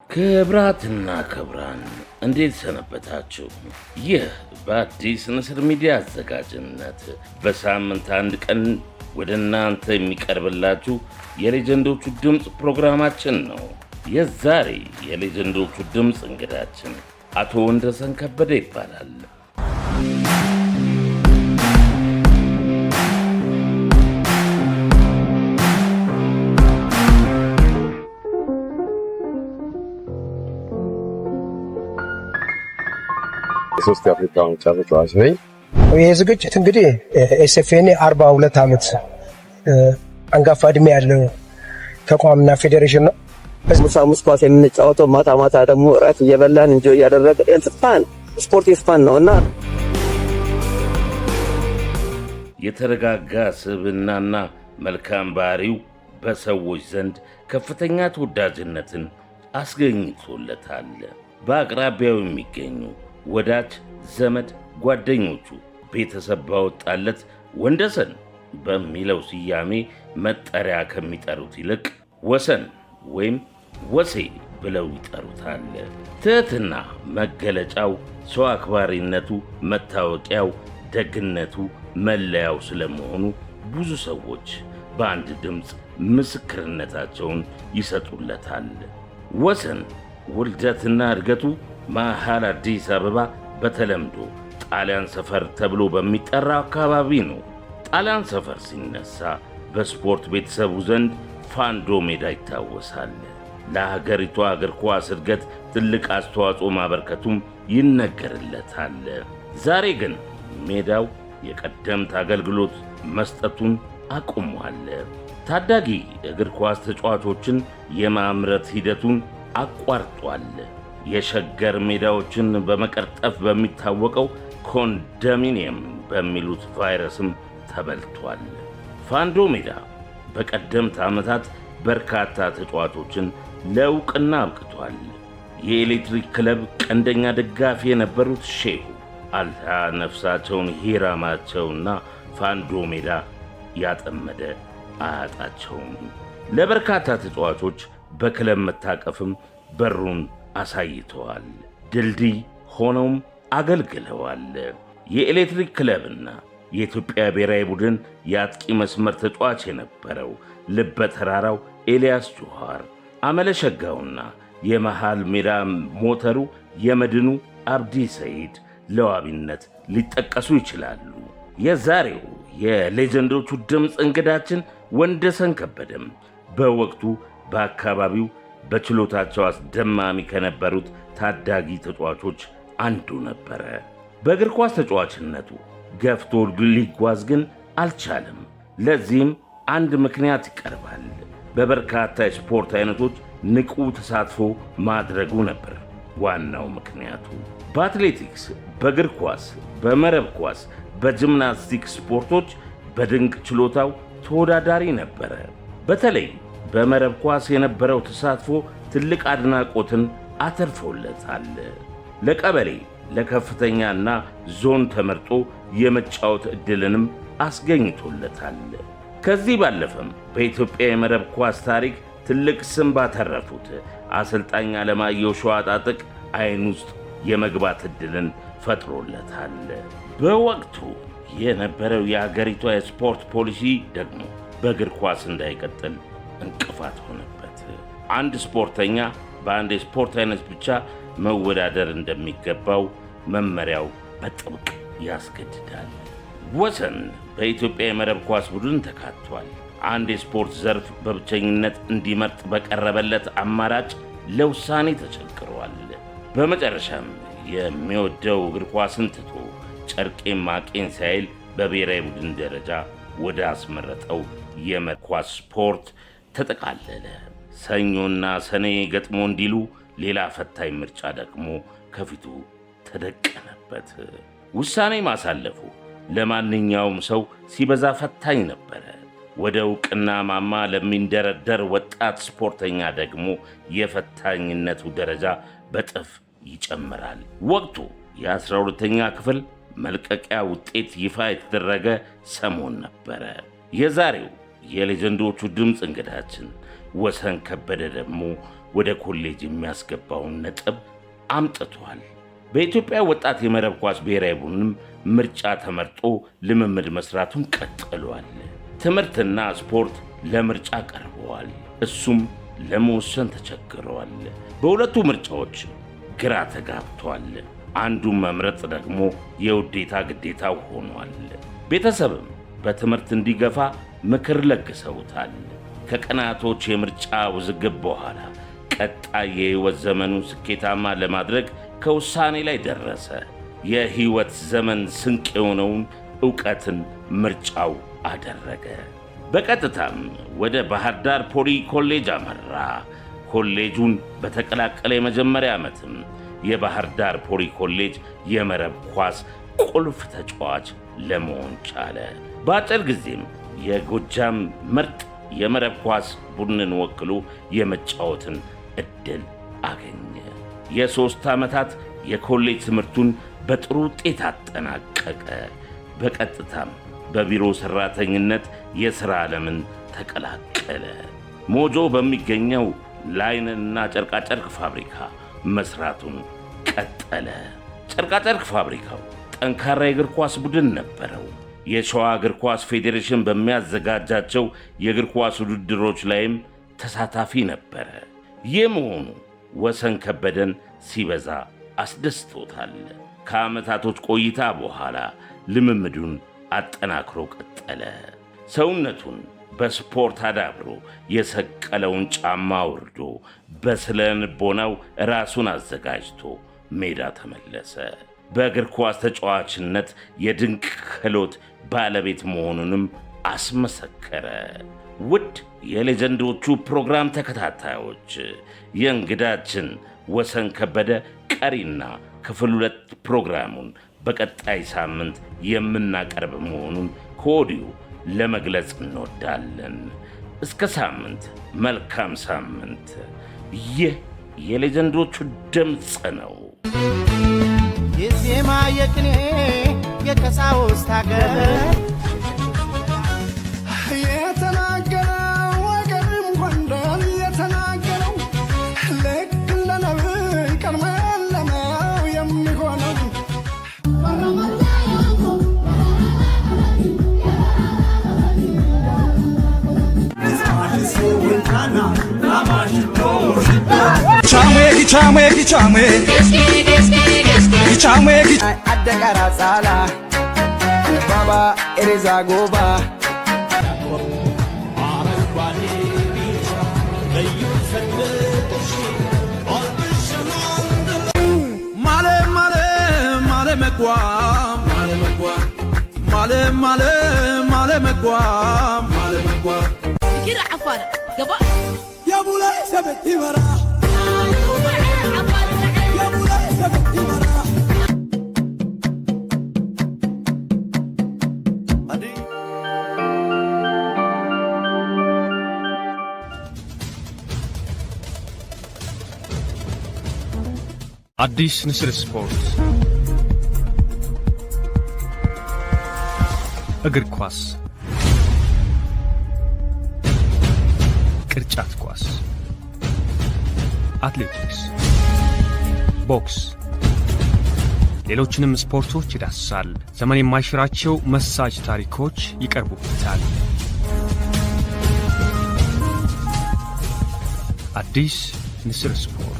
ክብራትና ክብራን እንዴት ሰነበታችሁ? ይህ በአዲስ ንስር ሚዲያ አዘጋጅነት በሳምንት አንድ ቀን ወደ እናንተ የሚቀርብላችሁ የሌጀንዶቹ ድምፅ ፕሮግራማችን ነው። የዛሬ የሌጀንዶቹ ድምፅ እንግዳችን አቶ ወንደሰን ከበደ ይባላል። የሶስት የአፍሪካ ዋንጫ ተጫዋች ነኝ። ይህ ዝግጅት እንግዲህ ኤስኤፍኤን 42 ዓመት አንጋፋ እድሜ ያለው ተቋምና ፌዴሬሽን ነው። ሙሳ ኳስ የምንጫወተው ማታ ማታ ደግሞ እራት እየበላን እንጆ እያደረገ ስፓን ስፖርት ስፓን ነውና የተረጋጋ ስብዕናና መልካም ባህሪው በሰዎች ዘንድ ከፍተኛ ተወዳጅነትን አስገኝቶለታል። በአቅራቢያው የሚገኙ ወዳጅ ዘመድ ጓደኞቹ ቤተሰብ ባወጣለት ወንደሰን በሚለው ስያሜ መጠሪያ ከሚጠሩት ይልቅ ወሰን ወይም ወሴ ብለው ይጠሩታል። ትህትና መገለጫው፣ ሰው አክባሪነቱ መታወቂያው፣ ደግነቱ መለያው ስለመሆኑ ብዙ ሰዎች በአንድ ድምፅ ምስክርነታቸውን ይሰጡለታል። ወሰን ውልደትና እድገቱ መሃል አዲስ አበባ በተለምዶ ጣሊያን ሰፈር ተብሎ በሚጠራው አካባቢ ነው። ጣሊያን ሰፈር ሲነሳ በስፖርት ቤተሰቡ ዘንድ ፋንዶ ሜዳ ይታወሳል። ለሀገሪቷ እግር ኳስ እድገት ትልቅ አስተዋጽኦ ማበርከቱም ይነገርለታል። ዛሬ ግን ሜዳው የቀደምት አገልግሎት መስጠቱን አቁሟል። ታዳጊ እግር ኳስ ተጫዋቾችን የማምረት ሂደቱን አቋርጧል። የሸገር ሜዳዎችን በመቀርጠፍ በሚታወቀው ኮንዶሚኒየም በሚሉት ቫይረስም ተበልቷል። ፋንዶ ሜዳ በቀደምት ዓመታት በርካታ ተጫዋቾችን ለዕውቅና አብቅቷል። የኤሌክትሪክ ክለብ ቀንደኛ ደጋፊ የነበሩት ሼሁ አላህ ነፍሳቸውን ሂራማቸውና ፋንዶ ሜዳ ያጠመደ አያጣቸውም። ለበርካታ ተጫዋቾች በክለብ መታቀፍም በሩን አሳይተዋል። ድልድይ ሆነውም አገልግለዋል። የኤሌክትሪክ ክለብና የኢትዮጵያ ብሔራዊ ቡድን የአጥቂ መስመር ተጫዋች የነበረው ልበ ተራራው ኤልያስ ጆሃር፣ አመለሸጋውና የመሃል ሜዳ ሞተሩ የመድኑ አብዲ ሰይድ ለዋቢነት ሊጠቀሱ ይችላሉ። የዛሬው የሌጀንዶቹ ድምፅ እንግዳችን ወንደሰን ከበደም በወቅቱ በአካባቢው በችሎታቸው አስደማሚ ከነበሩት ታዳጊ ተጫዋቾች አንዱ ነበረ። በእግር ኳስ ተጫዋችነቱ ገፍቶ ሊጓዝ ግን አልቻለም። ለዚህም አንድ ምክንያት ይቀርባል። በበርካታ የስፖርት አይነቶች ንቁ ተሳትፎ ማድረጉ ነበር ዋናው ምክንያቱ። በአትሌቲክስ፣ በእግር ኳስ፣ በመረብ ኳስ፣ በጂምናስቲክ ስፖርቶች በድንቅ ችሎታው ተወዳዳሪ ነበረ። በተለይ በመረብ ኳስ የነበረው ተሳትፎ ትልቅ አድናቆትን አተርፎለታል። ለቀበሌ ለከፍተኛና ዞን ተመርጦ የመጫወት ዕድልንም አስገኝቶለታል። ከዚህ ባለፈም በኢትዮጵያ የመረብ ኳስ ታሪክ ትልቅ ስም ባተረፉት አሰልጣኝ አለማየሁ ሸዋጣጥቅ ዓይን ውስጥ የመግባት ዕድልን ፈጥሮለታል። በወቅቱ የነበረው የአገሪቷ የስፖርት ፖሊሲ ደግሞ በእግር ኳስ እንዳይቀጥል እንቅፋት ሆነበት። አንድ ስፖርተኛ በአንድ የስፖርት አይነት ብቻ መወዳደር እንደሚገባው መመሪያው በጥብቅ ያስገድዳል። ወሰን በኢትዮጵያ የመረብ ኳስ ቡድን ተካቷል። አንድ የስፖርት ዘርፍ በብቸኝነት እንዲመርጥ በቀረበለት አማራጭ ለውሳኔ ተቸግሯል። በመጨረሻም የሚወደው እግር ኳስን ትቶ ጨርቄን ማቄን ሳይል በብሔራዊ ቡድን ደረጃ ወደ አስመረጠው የመረብ ኳስ ስፖርት ተጠቃለለ። ሰኞና ሰኔ ገጥሞ እንዲሉ ሌላ ፈታኝ ምርጫ ደግሞ ከፊቱ ተደቀነበት። ውሳኔ ማሳለፉ ለማንኛውም ሰው ሲበዛ ፈታኝ ነበረ። ወደ ዕውቅና ማማ ለሚንደረደር ወጣት ስፖርተኛ ደግሞ የፈታኝነቱ ደረጃ በጥፍ ይጨምራል። ወቅቱ የ12ኛ ክፍል መልቀቂያ ውጤት ይፋ የተደረገ ሰሞን ነበረ። የዛሬው የሌጀንዶቹ ድምፅ እንግዳችን ወሰን ከበደ ደግሞ ወደ ኮሌጅ የሚያስገባውን ነጥብ አምጥቷል። በኢትዮጵያ ወጣት የመረብ ኳስ ብሔራዊ ቡድንም ምርጫ ተመርጦ ልምምድ መስራቱን ቀጥሏል። ትምህርትና ስፖርት ለምርጫ ቀርበዋል። እሱም ለመወሰን ተቸግረዋል። በሁለቱ ምርጫዎች ግራ ተጋብቷል። አንዱን መምረጥ ደግሞ የውዴታ ግዴታው ሆኗል። ቤተሰብም በትምህርት እንዲገፋ ምክር ለግሰውታል። ከቀናቶች የምርጫ ውዝግብ በኋላ ቀጣይ የሕይወት ዘመኑን ስኬታማ ለማድረግ ከውሳኔ ላይ ደረሰ። የሕይወት ዘመን ስንቅ የሆነውን ዕውቀትን ምርጫው አደረገ። በቀጥታም ወደ ባህር ዳር ፖሊ ኮሌጅ አመራ። ኮሌጁን በተቀላቀለ የመጀመሪያ ዓመትም የባህር ዳር ፖሊ ኮሌጅ የመረብ ኳስ ቁልፍ ተጫዋች ለመሆን ቻለ። በአጭር ጊዜም የጎጃም ምርጥ የመረብ ኳስ ቡድንን ወክሎ የመጫወትን ዕድል አገኘ። የ3 ዓመታት የኮሌጅ ትምህርቱን በጥሩ ውጤት አጠናቀቀ። በቀጥታም በቢሮ ሠራተኝነት የሥራ ዓለምን ተቀላቀለ። ሞጆ በሚገኘው ላይንና ጨርቃጨርቅ ፋብሪካ መሥራቱን ቀጠለ። ጨርቃጨርቅ ፋብሪካው ጠንካራ የእግር ኳስ ቡድን ነበረው። የሸዋ እግር ኳስ ፌዴሬሽን በሚያዘጋጃቸው የእግር ኳስ ውድድሮች ላይም ተሳታፊ ነበረ። ይህ መሆኑ ወሰን ከበደን ሲበዛ አስደስቶታል። ከዓመታቶች ቆይታ በኋላ ልምምዱን አጠናክሮ ቀጠለ። ሰውነቱን በስፖርት አዳብሮ የሰቀለውን ጫማ ወርዶ በስነ ልቦናው ራሱን አዘጋጅቶ ሜዳ ተመለሰ። በእግር ኳስ ተጫዋችነት የድንቅ ክህሎት ባለቤት መሆኑንም አስመሰከረ። ውድ የሌጀንዶቹ ፕሮግራም ተከታታዮች የእንግዳችን ወሰን ከበደ ቀሪና ክፍል 2 ፕሮግራሙን በቀጣይ ሳምንት የምናቀርብ መሆኑን ከወዲሁ ለመግለጽ እንወዳለን። እስከ ሳምንት መልካም ሳምንት። ይህ የሌጀንዶቹ ድምፅ ነው። የዜማ የቅኔ የቀሳውስት ሀገር የተናገረው ወገንም ጎንደር የተናገረው ልክ እንደ ነብይ ቀድሞ ያለመው የሚሆነው አደቀራ ጻላ ባባ ኤሬዛ ጎባ كده عفارة قبا يا بولاي سبتي ورا يا بولاي سبتي ورا አዲስ ንስር ስፖርት እግር ኳስ፣ ቅርጫት ኳስ፣ አትሌቲክስ፣ ቦክስ፣ ሌሎችንም ስፖርቶች ይዳስሳል። ዘመን የማይሽራቸው መሳጭ ታሪኮች ይቀርቡበታል። አዲስ ንስር ስፖርት